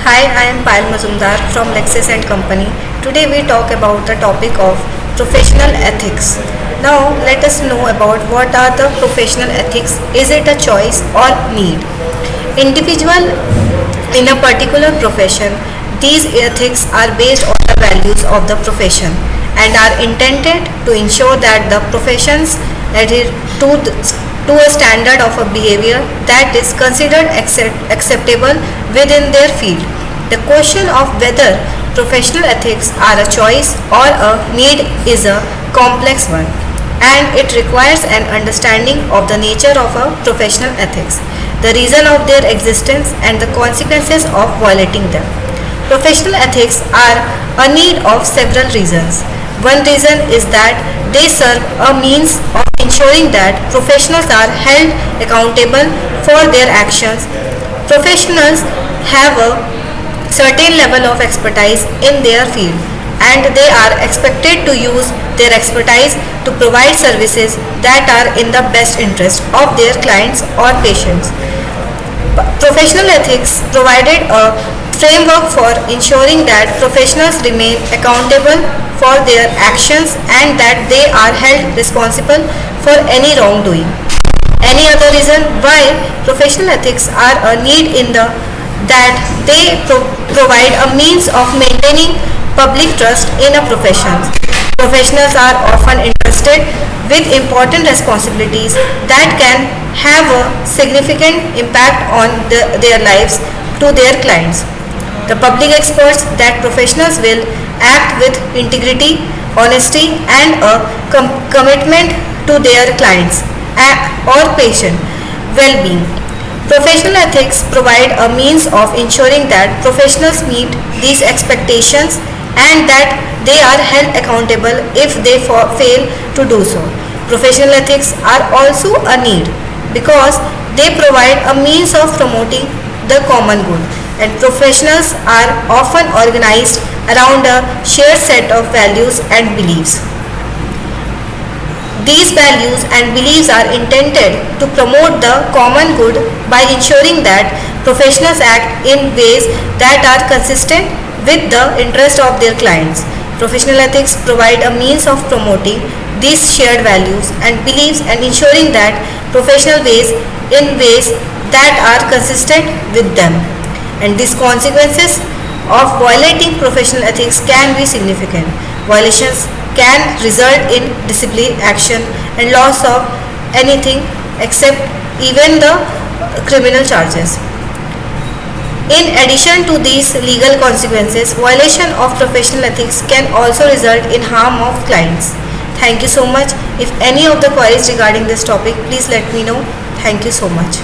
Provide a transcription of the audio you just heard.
Hi, I am Payal Mazumdar from Lexis and Company. Today we talk about the topic of professional ethics. Now let us know about what are the professional ethics. Is it a choice or need? Individual in a particular profession, these ethics are based on the values of the profession and are intended to ensure that the professions adhere to a standard of a behavior that is considered acceptable within their field. The question of whether professional ethics are a choice or a need is a complex one, and it requires an understanding of the nature of a professional ethics, the reason of their existence, and the consequences of violating them. Professional ethics are a need of several reasons. One reason is that they serve a means of ensuring that professionals are held accountable for their actions. Professionals have a certain level of expertise in their field, and they are expected to use their expertise to provide services that are in the best interest of their clients or patients. Professional ethics provided a framework for ensuring that professionals remain accountable for their actions and that they are held responsible for any wrongdoing. Any other reason why professional ethics are a need in the that they provide a means of maintaining public trust in a profession. Professionals are often entrusted with important responsibilities that can have a significant impact on their lives to their clients. The public expects that professionals will act with integrity, honesty, and a commitment to their clients or patient well-being. Professional ethics provide a means of ensuring that professionals meet these expectations and that they are held accountable if they fail to do so. Professional ethics are also a need because they provide a means of promoting the common good, and professionals are often organized around a shared set of values and beliefs. These values and beliefs are intended to promote the common good by ensuring that professionals act in ways that are consistent with the interest of their clients. Professional ethics provide a means of promoting these shared values and beliefs and ensuring that professional ways in ways that are consistent with them. And these consequences of violating professional ethics can be significant. Violations can result in disciplinary action and loss of anything except even the criminal charges. In addition to these legal consequences, violation of professional ethics can also result in harm of clients. Thank you so much. If any of the queries regarding this topic, please let me know. Thank you so much.